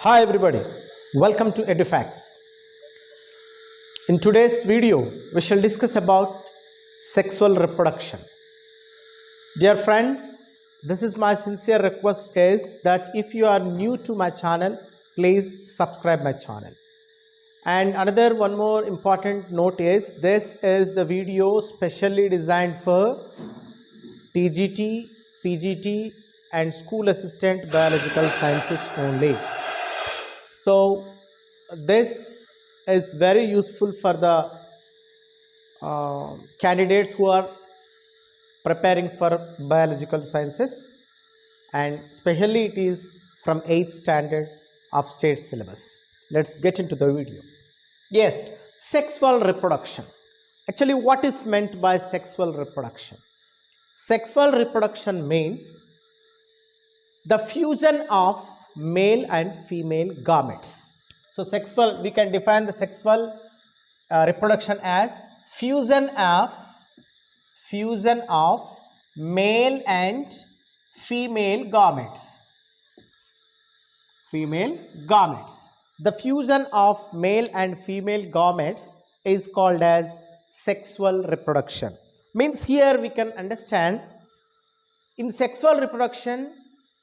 Hi everybody, welcome to Edufacts. In today's video, we shall discuss about sexual reproduction. Dear friends, this is my sincere request is that if you are new to my channel, please subscribe my channel. And another one more important note is this is the video specially designed for TGT, PGT and school assistant biological sciences only. So this is very useful for the candidates who are preparing for biological sciences, and especially it is from 8th standard of state syllabus. Let's get into the video. Yes, sexual reproduction. Actually, what is meant by sexual reproduction? Sexual reproduction means the fusion of male and female gametes. So sexual, we can define the sexual reproduction as fusion of male and female gametes. The fusion of male and female gametes is called as sexual reproduction. Means here we can understand in sexual reproduction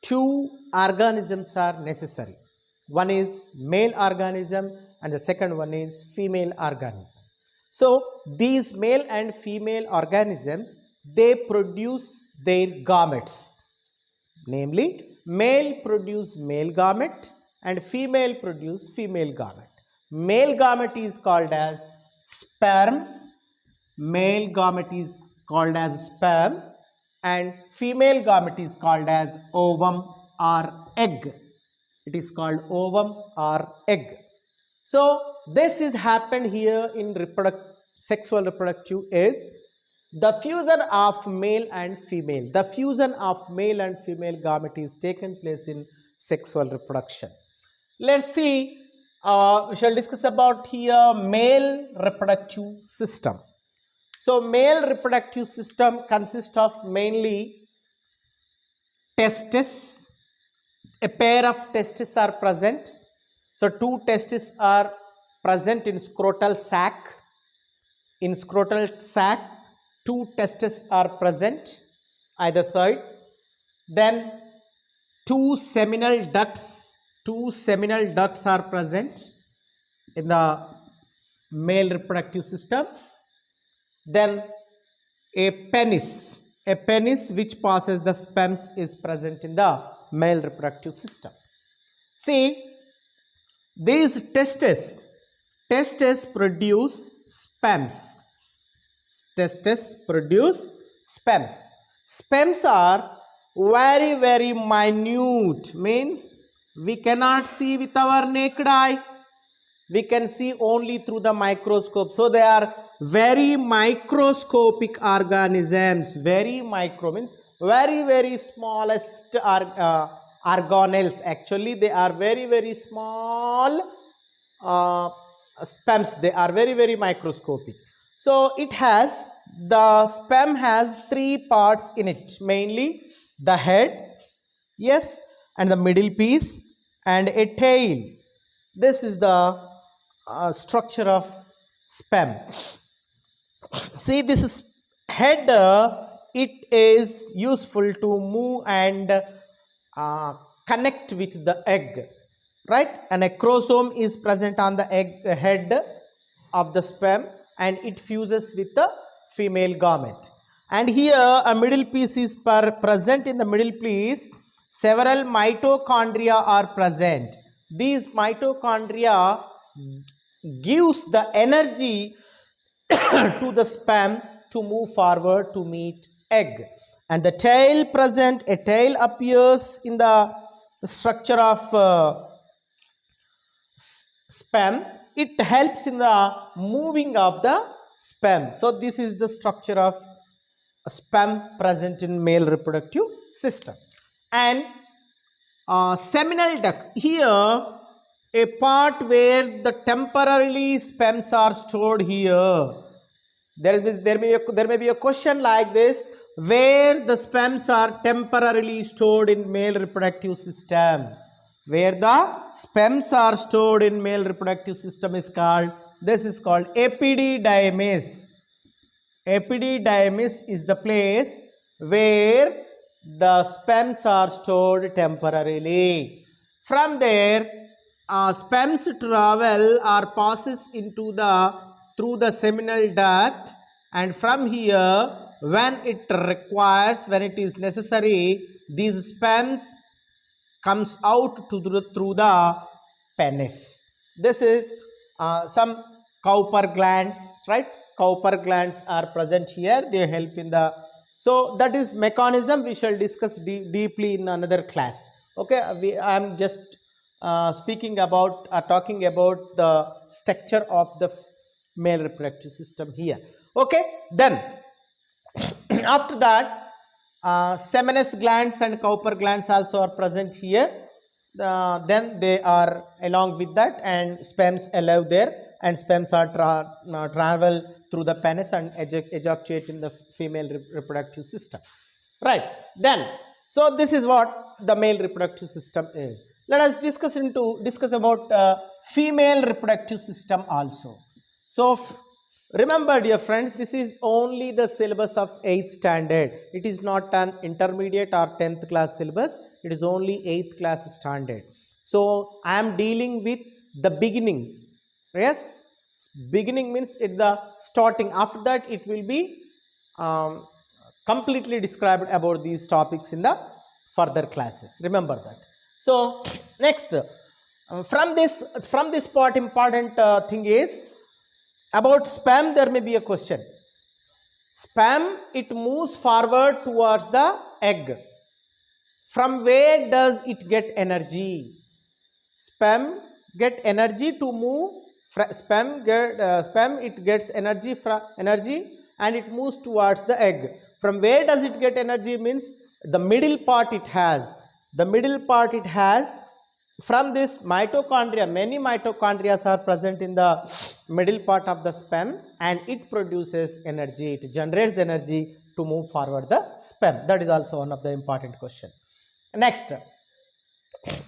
two organisms are necessary. One is male organism and the second one is female organism. So these male and female organisms, they produce their gametes. Namely, male produce male gamete and female produce female gamete. Male gamete is called as sperm. Male gamete is called as sperm and female gamete is called as ovum or egg. It is called ovum or egg. So this is happened here in sexual reproductive is the fusion of male and female. The fusion of male and female gamete is taken place in sexual reproduction. Let's see, we shall discuss about here male reproductive system. So male reproductive system consists of mainly testes. A pair of testes are present. So two testes are present in scrotal sac. In scrotal sac, two testes are present either side. Then two seminal ducts are present in the male reproductive system. Then a penis which passes the sperms is present in the male reproductive system. See, these testes produce sperms. Sperms are very minute, means we cannot see with our naked eye. We can see only through the microscope. So they are very microscopic organisms. Very micro means very smallest organelles. Actually they are very small sperms. They are very microscopic. So the sperm has three parts in it, mainly the head, yes, and the middle piece and a tail. This is the structure of sperm. See, this is head, it is useful to move and connect with the egg, right? And a chromosome is present on the head of the sperm and it fuses with the female gamete. And here a middle piece is present. In the middle piece, several mitochondria are present. These mitochondria gives the energy to the sperm to move forward to meet egg. And the tail present, a tail appears in the structure of sperm. It helps in the moving of the sperm. So this is the structure of sperm present in male reproductive system. And seminal duct, here a part where the temporarily sperms are stored here. There may be a question like this, where the sperms are temporarily stored in male reproductive system. where the sperms are stored in male reproductive system is called, this is called epididymis. Epididymis is the place where the sperms are stored temporarily. From there, sperms travel or passes into through the seminal duct, and from here, when it requires, when it is necessary, these sperms comes out through the penis. This is some Cowper glands, right? Cowper glands are present here. They help in the, so that is mechanism we shall discuss deeply in another class. Okay, I am just speaking about talking about the structure of the male reproductive system here. Okay, then after that, seminous glands and Cowper glands also are present here. Then they are along with that, and sperms alive there, and sperms are travel through the penis and ejaculate in the female reproductive system. Right. Then, so this is what the male reproductive system is. Let us discuss about female reproductive system also. So remember, dear friends, this is only the syllabus of 8th standard. It is not an intermediate or 10th class syllabus. It is only 8th class standard. So I am dealing with the beginning. Yes, beginning means at the starting. After that, it will be completely described about these topics in the further classes. Remember that. So next, from this part, important thing is about sperm. There may be a question. Sperm, it moves forward towards the egg. From where does it get energy? Sperm get energy to move. Sperm it gets energy and it moves towards the egg. From where does it get energy? Means the middle part it has. The middle part it has. From this mitochondria, many mitochondria are present in the middle part of the sperm, and it produces energy. It generates energy to move forward the sperm. That is also one of the important question. Next,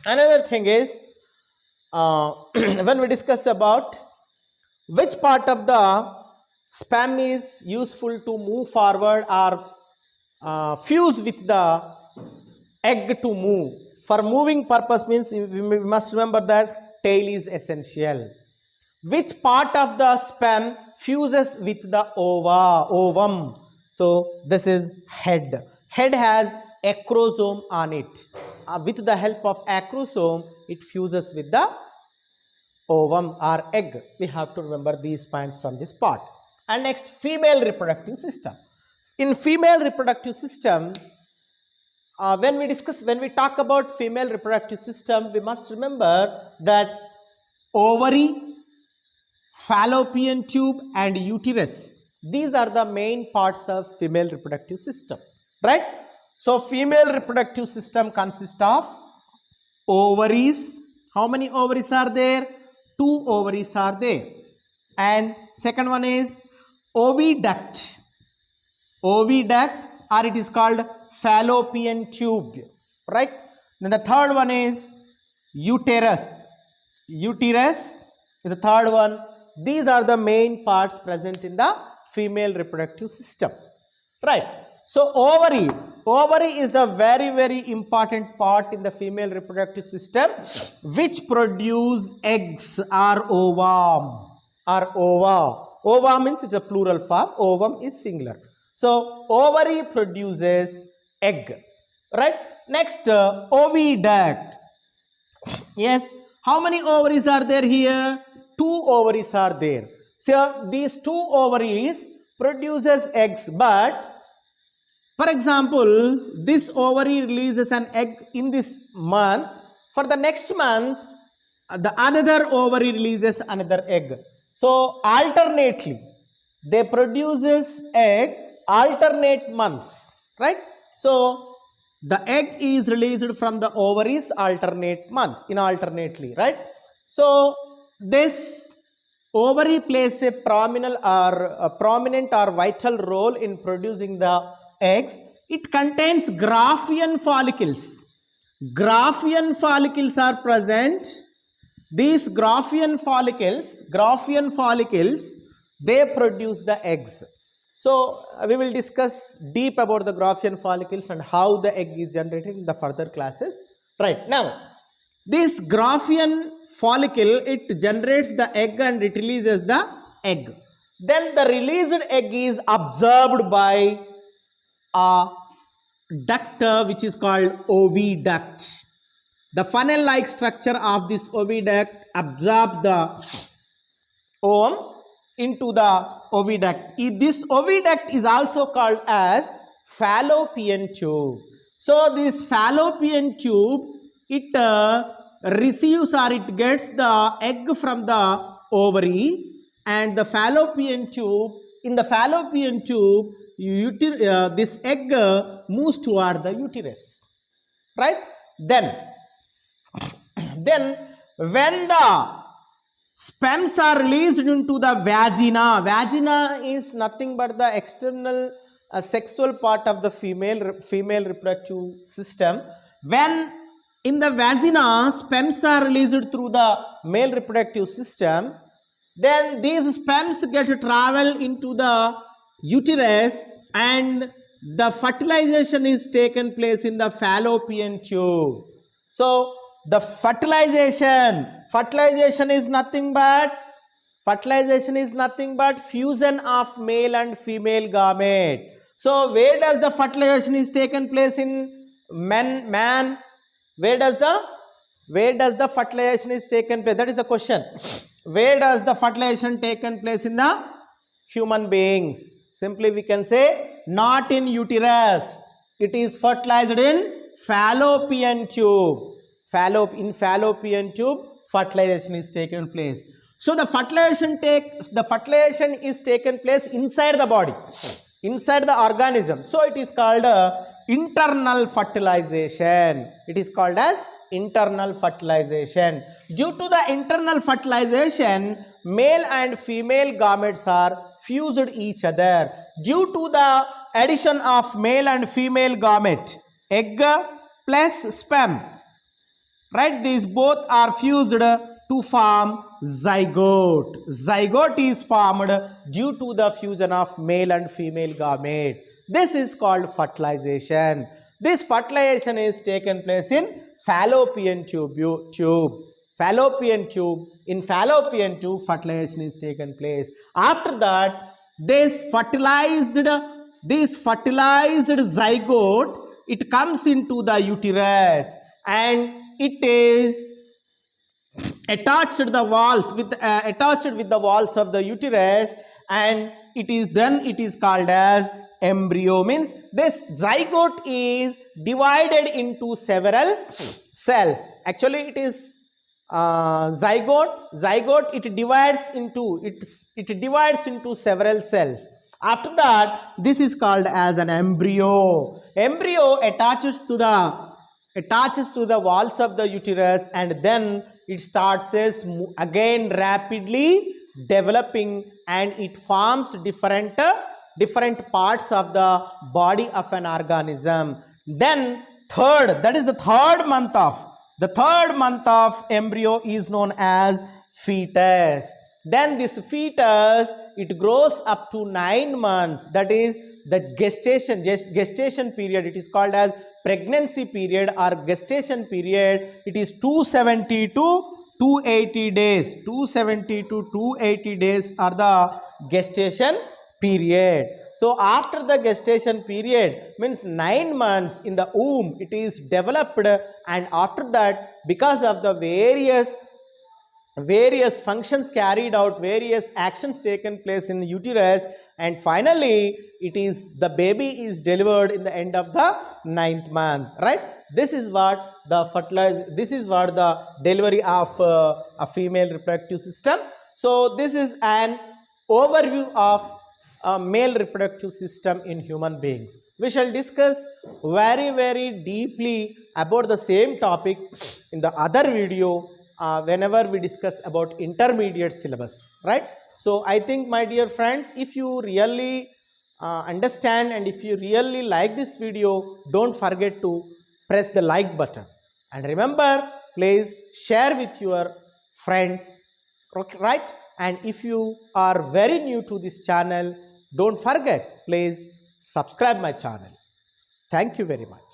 another thing is when we discuss about which part of the sperm is useful to move forward or fuse with the egg to move. For moving purpose means we must remember that tail is essential. Which part of the sperm fuses with the ovum? So this is head. Head has acrosome on it. With the help of acrosome, it fuses with the ovum or egg. We have to remember these points from this part. And next, female reproductive system. In female reproductive system, when we talk about female reproductive system, we must remember that ovary, fallopian tube and uterus, these are the main parts of female reproductive system, right? So female reproductive system consists of ovaries. How many ovaries are there? 2 ovaries are there. And second one is oviduct. Oviduct, or it is called fallopian tube, right? Then the third one is uterus. Uterus is the third one. These are the main parts present in the female reproductive system, right? So ovary is the very important part in the female reproductive system, which produce eggs or ovum or ova. Ova means it's a plural form, ovum is singular. So ovary produces egg, right? Next, oviduct. Yes, how many ovaries are there here? 2 ovaries are there. So these 2 ovaries produces eggs, but for example, this ovary releases an egg in this month. For the next month, the another ovary releases another egg. So alternately, they produces egg alternate months, right? So the egg is released from the ovaries alternate months, in alternately, right? So this ovary plays a prominent or vital role in producing the eggs. It contains Graafian follicles. Graphian follicles are present. These Graphian follicles, they produce the eggs. So we will discuss deep about the Graphian follicles and how the egg is generated in the further classes. Right, now this Graphian follicle, it generates the egg and it releases the egg. Then the released egg is absorbed by a duct which is called oviduct. The funnel-like structure of this oviduct absorbs the ovum into the oviduct. This oviduct is also called as fallopian tube. So this fallopian tube, it receives or it gets the egg from the ovary, and the fallopian tube, in the fallopian tube, this egg moves toward the uterus, right? Then when the sperms are released into the vagina, vagina is nothing but the external sexual part of the female reproductive system. When in the vagina sperms are released through the male reproductive system, then these sperms get to travel into the uterus and the fertilization is taken place in the fallopian tube. So the fertilization is nothing but fusion of male and female gamete. So where does the fertilization is taken place in man? Where does the fertilization is taken place? That is the question. Where does the fertilization taken place in the human beings? Simply we can say not in uterus. It is fertilized in fallopian tube. In fallopian tube, fertilization is taken place. So the fertilization is taken place inside the body, inside the organism. So it is called internal fertilization. It is called as internal fertilization. Due to the internal fertilization, male and female gametes are fused each other. Due to the addition of male and female gamete, egg plus sperm, right, these both are fused to form zygote. Zygote is formed due to the fusion of male and female gamete. This is called fertilization. This fertilization is taken place in fallopian tube. In fallopian tube, fertilization is taken place. After that, this fertilized zygote, it comes into the uterus and it is attached with the walls of the uterus, and it is called as embryo. Means this zygote is divided into several cells. Actually it is zygote it divides into several cells. After that, this is called as an embryo. Embryo attaches to the walls of the uterus, and then it starts again rapidly developing, and it forms different parts of the body of an organism. Then the third month of embryo is known as fetus. Then this fetus, it grows up to 9 months. That is the gestation period. It is called as pregnancy period or gestation period. It is 270 to 280 days. 270 to 280 days are the gestation period. So after the gestation period, means 9 months in the womb, it is developed, and after that, because of the various functions carried out, various actions taken place in the uterus, and finally the baby is delivered in the end of the 9th month, right? This is what the delivery of a female reproductive system. So this is an overview of male reproductive system in human beings. We shall discuss very deeply about the same topic in the other video whenever we discuss about intermediate syllabus, right? So I think, my dear friends, if you really understand and if you really like this video, don't forget to press the like button. And remember, please share with your friends, right? And if you are very new to this channel, don't forget, please subscribe my channel. Thank you very much.